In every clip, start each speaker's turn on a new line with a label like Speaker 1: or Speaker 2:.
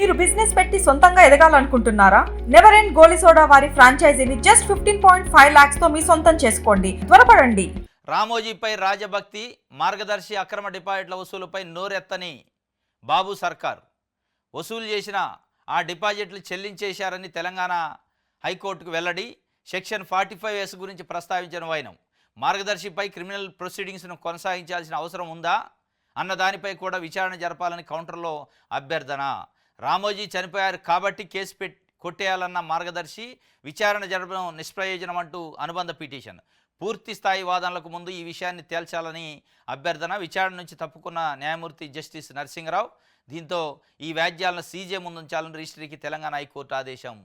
Speaker 1: మీరు బిజినెస్ పెట్టి సొంతంగా ఎదగాలనుకుంటున్నారా? నెవర్ ఎండ్ గోలీ సోడా వారి ఫ్రాంచైజీని జస్ట్ 15.5 lakhs తో మీ సొంతం చేసుకోండి. త్వరపడండి.
Speaker 2: రామోజీపై రాజభక్తి, మార్గదర్శి అక్రమ డిపాజిట్ల వసూలుపై నోరెత్తని బాబు సర్కార్. వసూలు చేసిన ఆ డిపాజిట్లు చెల్లించేశారని తెలంగాణ హైకోర్టుకు వెల్లడి. సెక్షన్ 45S గురించి ప్రస్తావించిన వైనం. మార్గదర్శిపై క్రిమినల్ ప్రొసీడింగ్స్ను కొనసాగించాల్సిన అవసరం ఉందా అన్న దానిపై కూడా విచారణ జరపాలని కౌంటర్లో అభ్యర్థన. రామోజీ చనిపోయారు కాబట్టి కేసు కొట్టేయాలన్న మార్గదర్శి, విచారణ జరపడం నిష్ప్రయోజనం అంటూ అనుబంధ పిటిషన్. పూర్తి స్థాయి వాదనలకు ముందు ఈ విషయాన్ని తేల్చాలని అభ్యర్థన. విచారణ నుంచి తప్పుకున్న న్యాయమూర్తి జస్టిస్ నరసింహరావు. దీంతో ఈ వ్యాజ్యాలను సీజే ముందుంచాలని రిజిస్ట్రీకి తెలంగాణ హైకోర్టు ఆదేశం.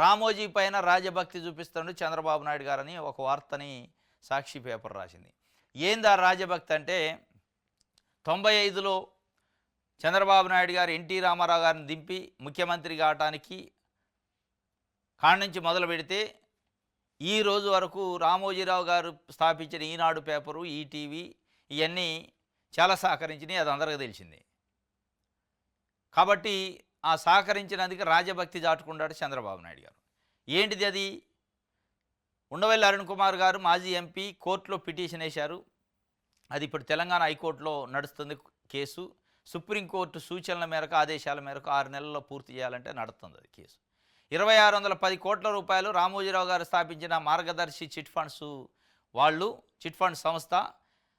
Speaker 2: రామోజీ పైన రాజభక్తి చూపిస్తున్నాడు చంద్రబాబు నాయుడు గారని ఒక వార్తని సాక్షి పేపర్ రాసింది. ఏందా రాజభక్తి అంటే, 95లో చంద్రబాబు నాయుడు గారు ఎన్టీ రామారావు గారిని దింపి ముఖ్యమంత్రి కావటానికి కాడ్నుంచి మొదలు పెడితే ఈ రోజు వరకు రామోజీరావు గారు స్థాపించిన ఈనాడు పేపరు, ఈటీవీ ఇవన్నీ చాలా సహకరించినాయి. అది అందరికీ తెలిసింది. కాబట్టి ఆ సహకరించినందుకు రాజభక్తి చాటుకున్నాడు చంద్రబాబు నాయుడు గారు. ఏంటిది అది? ఉండవల్లి అరుణ్ కుమార్ గారు మాజీ ఎంపీ కోర్టులో పిటిషన్ వేశారు. అది ఇప్పుడు తెలంగాణ హైకోర్టులో నడుస్తుంది కేసు. సుప్రీంకోర్టు సూచనల మేరకు, ఆదేశాల మేరకు 6 నెలల్లో పూర్తి చేయాలంటే నడుస్తుంది అది కేసు. 2610 కోట్ల రూపాయలు రామోజీరావు గారు స్థాపించిన మార్గదర్శి చిట్ ఫండ్స్ చిట్ ఫండ్ సంస్థ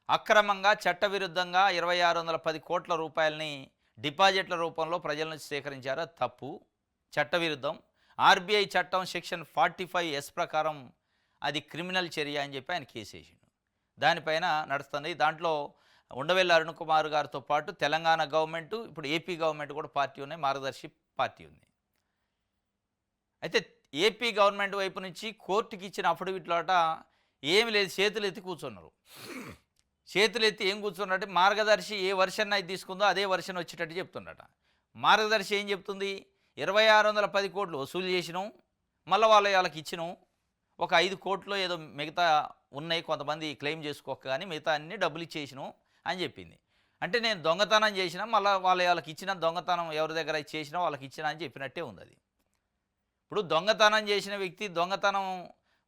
Speaker 2: అక్రమంగా చట్టవిరుద్ధంగా 2610 కోట్ల రూపాయలని డిపాజిట్ల రూపంలో ప్రజల నుంచి సేకరించారు. తప్పు, చట్టవిరుద్ధం. ఆర్బీఐ చట్టం సెక్షన్ 45S ప్రకారం అది క్రిమినల్ చర్య అని చెప్పి ఆయన కేసు వేసిండు. దానిపైన నడుస్తుంది. దాంట్లో ఉండవల్లి అరుణ్ కుమార్ గారితో పాటు తెలంగాణ గవర్నమెంట్, ఇప్పుడు ఏపీ గవర్నమెంట్ కూడా పార్టీ ఉన్నాయి, మార్గదర్శి పార్టీ ఉంది. అయితే ఏపీ గవర్నమెంట్ వైపు నుంచి కోర్టుకి ఇచ్చిన అఫిడవిట్లోట ఏమి లేదు, చేతులు ఎత్తి కూర్చున్నారు. చేతులు ఎత్తి ఏం కూర్చున్నారంటే, మార్గదర్శి ఏ వర్షన్ అయితే తీసుకుందో అదే వర్షన్ వచ్చేటట్టు చెప్తుండట. మార్గదర్శి ఏం చెప్తుంది? 2610 కోట్లు వసూలు చేసినాం, మళ్ళీ వాళ్ళకి ఇచ్చినాం, ఒక 5 కోట్లు ఏదో మిగతా ఉన్నాయి, కొంతమంది క్లెయిమ్ చేసుకోక కానీ మిగతా అన్నీ డబ్బులు ఇచ్చేసినాం అని చెప్పింది. అంటే నేను దొంగతనం చేసినా, మళ్ళీ వాళ్ళకి ఇచ్చిన దొంగతనం ఎవరి దగ్గర చేసినా వాళ్ళకి ఇచ్చినా అని చెప్పినట్టే ఉంది అది. ఇప్పుడు దొంగతనం చేసిన వ్యక్తి దొంగతనం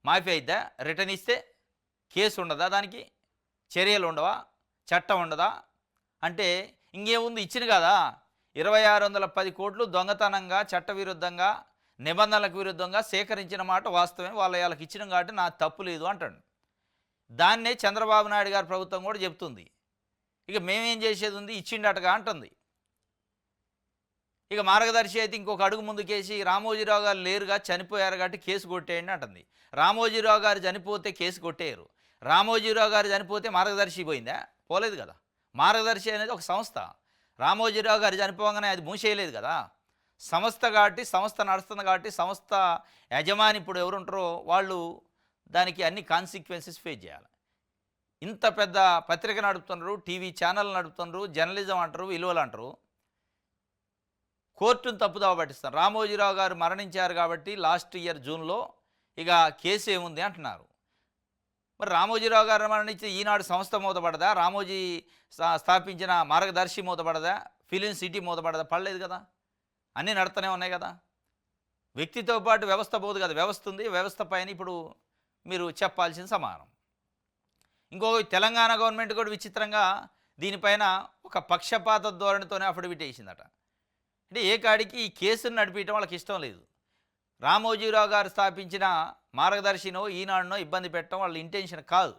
Speaker 2: మాఫీ అయిద్దా? రిటర్న్ ఇస్తే కేసు ఉండదా? దానికి చర్యలు ఉండవా? చట్టం ఉండదా? అంటే ఇంకేముంది, ఇచ్చిన కదా. 2610 కోట్లు దొంగతనంగా, చట్టవిరుద్ధంగా, నిబంధనలకు విరుద్ధంగా సేకరించిన మాట వాస్తవమే, వాళ్ళకి ఇచ్చిన కాబట్టి నా తప్పు లేదు అంటాడు. దాన్నే చంద్రబాబు నాయుడు గారి ప్రభుత్వం కూడా చెప్తుంది. ఇక మేమేం చేసేది ఉంది, ఇచ్చిండటగా అంటుంది. ఇక మార్గదర్శి అయితే ఇంకొక అడుగు ముందుకేసి రామోజీరావు గారు లేరుగా, చనిపోయారు కాబట్టి కేసు కొట్టేయండి అంటుంది. రామోజీరావు గారు చనిపోతే కేసు కొట్టేయరు. రామోజీరావు గారు చనిపోతే మార్గదర్శి పోయిందా? పోలేదు కదా. మార్గదర్శి అనేది ఒక సంస్థ. రామోజీరావు గారు చనిపోగానే అది మూసేయలేదు కదా. సంస్థ కాబట్టి, సంస్థ నడుస్తుంది కాబట్టి, సంస్థ యజమాని ఇప్పుడు ఎవరు ఉంటారో వాళ్ళు దానికి అన్ని కాన్సిక్వెన్సెస్ ఫేస్ చేయాలి. ఇంత పెద్ద పత్రిక నడుపుతున్నారు, టీవీ ఛానల్ నడుపుతున్నారు, జర్నలిజం అంటారు, విలువలు అంటారు, కోర్టును తప్పుదావ పట్టిస్తారు. రామోజీరావు గారు మరణించారు కాబట్టి లాస్ట్ ఇయర్ జూన్లో ఇక కేసు ఏముంది అంటున్నారు. మరి రామోజీరావు గారు మరణించి ఈనాడు సంస్థ మూతపడదా? రామోజీ స్థాపించిన మార్గదర్శి మూతపడదా? Film city మూతపడదా? పడలేదు కదా. అన్నీ నడుస్తూనే ఉన్నాయి కదా. వ్యక్తితో పాటు వ్యవస్థ పోదు కదా. వ్యవస్థ ఉంది, వ్యవస్థ పైన ఇప్పుడు మీరు చెప్పాల్సిన సమానం. తెలంగాణ గవర్నమెంట్ కూడా విచిత్రంగా దీనిపైన ఒక పక్షపాత ధోరణితోనే అఫిడవిట్ వేసిందట. అంటే ఏ కాడికి ఈ కేసును నడిపించడం వాళ్ళకి ఇష్టం లేదు. రామోజీరావు గారు స్థాపించిన మార్గదర్శినో ఈనాడునో ఇబ్బంది పెట్టడం వాళ్ళ ఇంటెన్షన్ కాదు.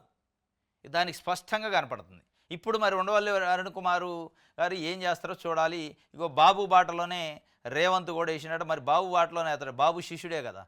Speaker 2: దానికి స్పష్టంగా కనపడుతుంది. ఇప్పుడు మరి ఉండవల్లి అరుణ్ కుమార్ గారు ఏం చేస్తారో చూడాలి. బాబు బాటలోనే రేవంత్ కూడా వేసినట్టు. మరి బాబు బాటలోనే అతడు బాబు శిష్యుడే కదా.